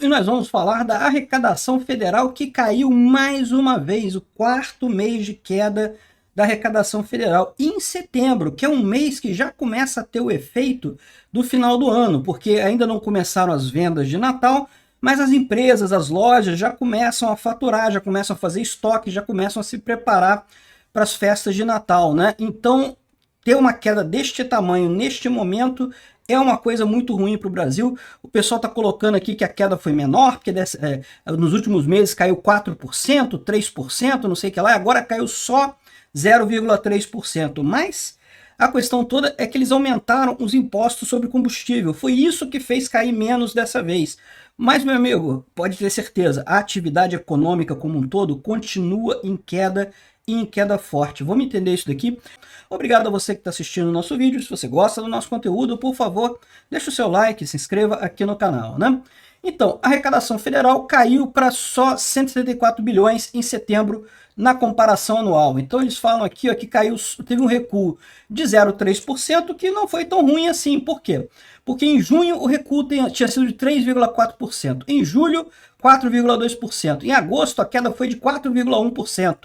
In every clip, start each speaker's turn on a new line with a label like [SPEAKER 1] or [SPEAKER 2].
[SPEAKER 1] E nós vamos falar da arrecadação federal que caiu mais uma vez, o quarto mês de queda da arrecadação federal. E em setembro, que é um mês que já começa a ter o efeito do final do ano, porque ainda não começaram as vendas de Natal, mas as empresas, as lojas já começam a faturar, já começam a fazer estoque, já começam a se preparar para as festas de Natal, né? Então, ter uma queda deste tamanho neste momento é uma coisa muito ruim para o Brasil. O pessoal está colocando aqui que a queda foi menor, porque nos últimos meses caiu 4%, 3%, não sei o que lá, e agora caiu só 0,3%. Mas a questão toda é que eles aumentaram os impostos sobre combustível. Foi isso que fez cair menos dessa vez. Mas, meu amigo, pode ter certeza, a atividade econômica como um todo continua em queda e em queda forte. Vamos entender isso daqui? Obrigado a você que está assistindo o nosso vídeo. Se você gosta do nosso conteúdo, por favor, deixe o seu like, se inscreva aqui no canal, né? Então, a arrecadação federal caiu para só 174 bilhões em setembro na comparação anual. Então eles falam aqui ó, que caiu, teve um recuo de 0,3%, que não foi tão ruim assim. Por quê? Porque em junho o recuo tinha sido de 3,4%, em julho 4,2%, em agosto a queda foi de 4,1%.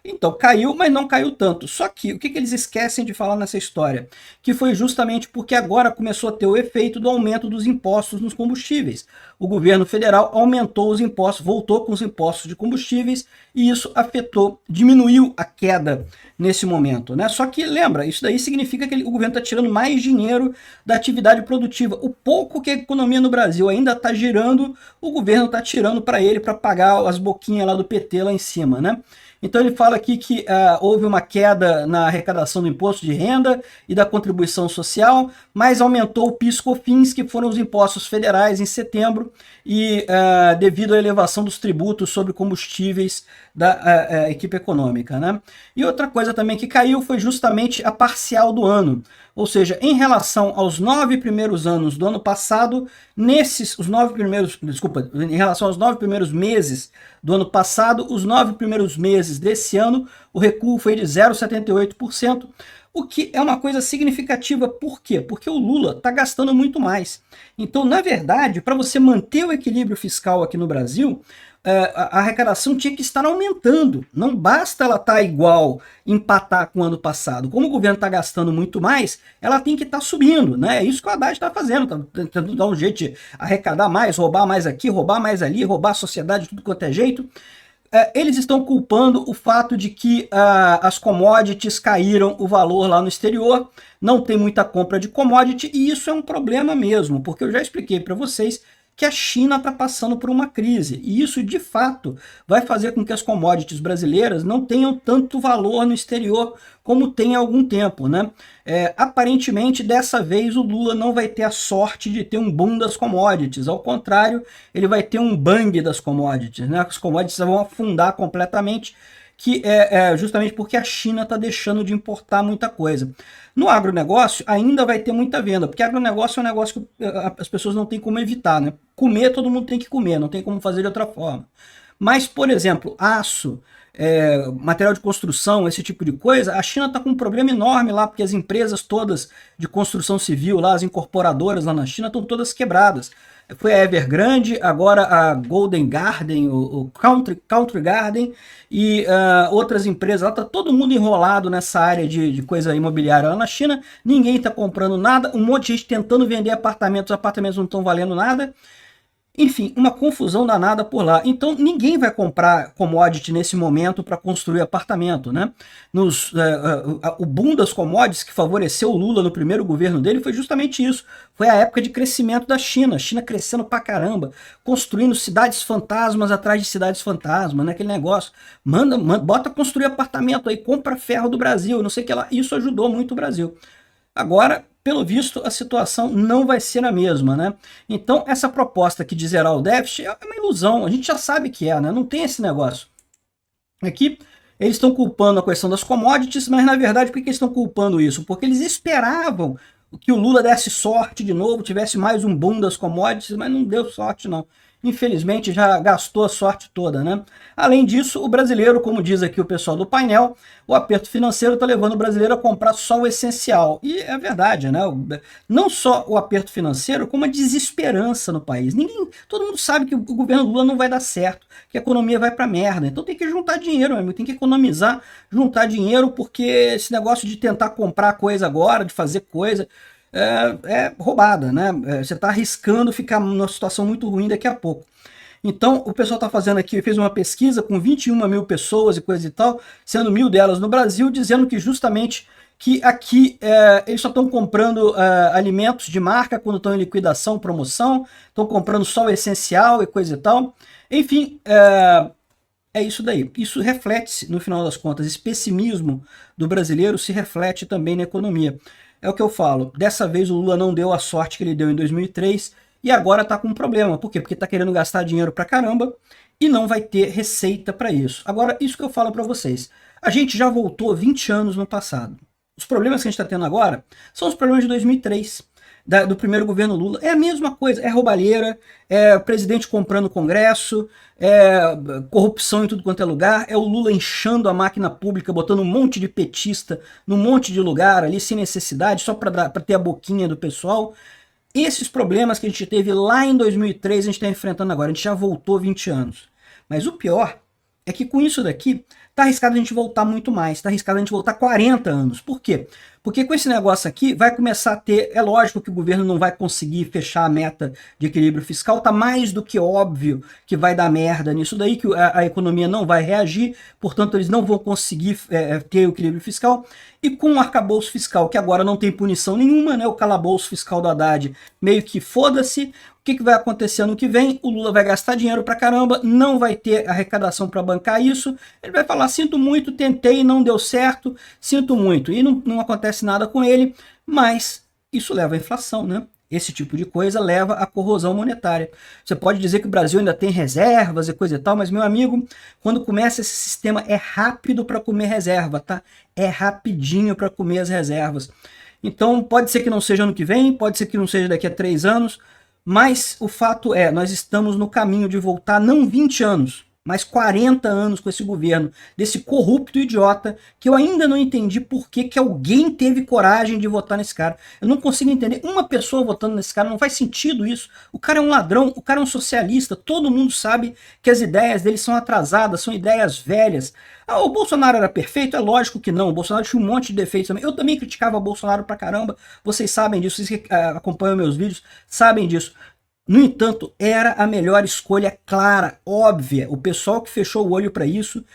[SPEAKER 1] Então caiu, mas não caiu tanto. Só que o que eles esquecem de falar nessa história? Que foi justamente porque agora começou a ter o efeito do aumento dos impostos nos combustíveis. O governo federal aumentou os impostos, voltou com os impostos de combustíveis e isso afetou, diminuiu a queda nesse momento, né? Só que lembra, isso daí significa que o governo está tirando mais dinheiro da atividade produtiva. O pouco que a economia no Brasil ainda está girando, o governo está tirando para ele para pagar as boquinhas lá do PT lá em cima, né? Então ele fala aqui que houve uma queda na arrecadação do imposto de renda e da contribuição social, mas aumentou o PIS/COFINS, que foram os impostos federais em setembro, e devido à elevação dos tributos sobre combustíveis da equipe econômica, né? E outra coisa também que caiu foi justamente a parcial do ano. Ou seja, em relação aos 9 primeiros anos do ano passado, em relação aos 9 primeiros meses do ano passado, os 9 primeiros meses desse ano, o recuo foi de 0,78%, o que é uma coisa significativa. Por quê? Porque o Lula está gastando muito mais. Então, na verdade, para você manter o equilíbrio fiscal aqui no Brasil, a arrecadação tinha que estar aumentando. Não basta ela estar igual, empatar com o ano passado. Como o governo está gastando muito mais, ela tem que estar subindo, né? É isso que o Haddad está fazendo, está tentando dar um jeito de arrecadar mais, roubar mais aqui, roubar mais ali, roubar a sociedade de tudo quanto é jeito. Eles estão culpando o fato de que as commodities caíram o valor lá no exterior, não tem muita compra de commodity, e isso é um problema mesmo, porque eu já expliquei para vocês que a China está passando por uma crise, e isso de fato vai fazer com que as commodities brasileiras não tenham tanto valor no exterior como tem há algum tempo, né? Aparentemente dessa vez o Lula não vai ter a sorte de ter um boom das commodities, ao contrário, ele vai ter um bang das commodities, né? As commodities vão afundar completamente, que é justamente porque a China está deixando de importar muita coisa. No agronegócio ainda vai ter muita venda, porque agronegócio é um negócio que as pessoas não têm como evitar, né? Comer todo mundo tem que comer, não tem como fazer de outra forma. Mas, por exemplo, aço, material de construção, esse tipo de coisa, a China está com um problema enorme lá, porque as empresas todas de construção civil, lá, as incorporadoras lá na China, estão todas quebradas. Foi a Evergrande, agora a Golden Garden, o Country Garden e outras empresas. Lá está todo mundo enrolado nessa área de coisa imobiliária lá na China. Ninguém está comprando nada, um monte de gente tentando vender apartamentos, os apartamentos não estão valendo nada. Enfim, uma confusão danada por lá. Então ninguém vai comprar commodity nesse momento para construir apartamento, né? O boom das commodities que favoreceu o Lula no primeiro governo dele foi justamente isso. Foi a época de crescimento da China. A China crescendo pra caramba, construindo cidades fantasmas atrás de cidades fantasmas, né? Aquele negócio. Bota construir apartamento aí, compra ferro do Brasil, não sei o que lá. Isso ajudou muito o Brasil. Agora, pelo visto, a situação não vai ser a mesma, né? Então, essa proposta aqui de zerar o déficit é uma ilusão, a gente já sabe que é, né? Não tem esse negócio. Aqui, eles estão culpando a questão das commodities, mas na verdade, por que eles estão culpando isso? Porque eles esperavam que o Lula desse sorte de novo, tivesse mais um boom das commodities, mas não deu sorte, não. infelizmente já gastou a sorte toda, né? Além disso, o brasileiro, como diz aqui o pessoal do painel, o aperto financeiro está levando o brasileiro a comprar só o essencial. E é verdade, né? Não só o aperto financeiro, como a desesperança no país. Todo mundo sabe que o governo Lula não vai dar certo, que a economia vai pra merda. Então tem que juntar dinheiro, meu amigo, tem que economizar, juntar dinheiro, porque esse negócio de tentar comprar coisa agora, de fazer coisa, é roubada, né? Você está arriscando ficar numa situação muito ruim daqui a pouco. Então, o pessoal está fazendo aqui, fez uma pesquisa com 21 mil pessoas e coisa e tal, sendo 1.000 delas no Brasil, dizendo que justamente que aqui eles só estão comprando alimentos de marca quando estão em liquidação, promoção, estão comprando só o essencial e coisa e tal. Enfim, é isso daí. Isso reflete-se, no final das contas, esse pessimismo do brasileiro se reflete também na economia. É o que eu falo, dessa vez o Lula não deu a sorte que ele deu em 2003 e agora está com um problema. Por quê? Porque está querendo gastar dinheiro pra caramba e não vai ter receita para isso. Agora, isso que eu falo para vocês, a gente já voltou 20 anos no passado. Os problemas que a gente está tendo agora são os problemas de 2003, do primeiro governo Lula. É a mesma coisa, é roubalheira, é presidente comprando o Congresso, é corrupção em tudo quanto é lugar, é o Lula inchando a máquina pública, botando um monte de petista num monte de lugar ali, sem necessidade, só para ter a boquinha do pessoal. Esses problemas que a gente teve lá em 2003, a gente está enfrentando agora, a gente já voltou 20 anos. Mas o pior é que com isso daqui, tá arriscado a gente voltar muito mais, tá arriscado a gente voltar 40 anos. Por quê? Porque com esse negócio aqui vai começar a ter, é lógico que o governo não vai conseguir fechar a meta de equilíbrio fiscal, tá mais do que óbvio que vai dar merda nisso daí, que a economia não vai reagir, portanto eles não vão conseguir ter o equilíbrio fiscal, e com o arcabouço fiscal, que agora não tem punição nenhuma, né, o calabouço fiscal do Haddad meio que foda-se. O que vai acontecer ano que vem? O Lula vai gastar dinheiro pra caramba, não vai ter arrecadação para bancar isso, ele vai falar, sinto muito, tentei, não deu certo, sinto muito, e não acontece nada com ele, mas isso leva à inflação, né? Esse tipo de coisa leva à corrosão monetária. Você pode dizer que o Brasil ainda tem reservas e coisa e tal, mas, meu amigo, quando começa esse sistema é rápido para comer reserva, tá? É rapidinho para comer as reservas. Então, pode ser que não seja ano que vem, pode ser que não seja daqui a 3 anos, mas o fato é, nós estamos no caminho de voltar não 20 anos, mas 40 anos com esse governo, desse corrupto idiota, que eu ainda não entendi por que alguém teve coragem de votar nesse cara. Eu não consigo entender uma pessoa votando nesse cara, não faz sentido isso. O cara é um ladrão, o cara é um socialista, todo mundo sabe que as ideias dele são atrasadas, são ideias velhas. Ah, o Bolsonaro era perfeito? É lógico que não, o Bolsonaro tinha um monte de defeitos também. Eu também criticava o Bolsonaro pra caramba, vocês sabem disso, vocês que acompanham meus vídeos sabem disso. No entanto, era a melhor escolha clara, óbvia. O pessoal que fechou o olho para isso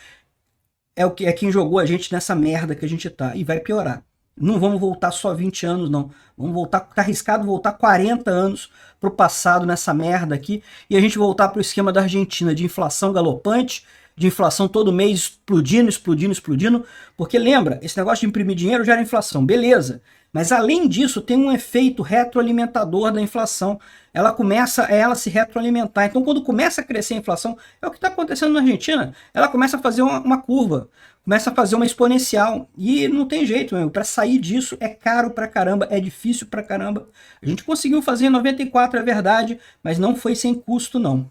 [SPEAKER 1] é quem jogou a gente nessa merda que a gente tá. E vai piorar. Não vamos voltar só 20 anos, não. Vamos voltar, tá arriscado voltar 40 anos pro passado nessa merda aqui. E a gente voltar pro esquema da Argentina, de inflação galopante, de inflação todo mês explodindo, explodindo, explodindo. Porque lembra, esse negócio de imprimir dinheiro gera inflação, beleza. Mas além disso, tem um efeito retroalimentador da inflação. Ela começa a ela se retroalimentar. Então, quando começa a crescer a inflação, é o que está acontecendo na Argentina. Ela começa a fazer uma curva, começa a fazer uma exponencial. E não tem jeito, para sair disso é caro pra caramba, é difícil pra caramba. A gente conseguiu fazer em 94, é verdade, mas não foi sem custo, não.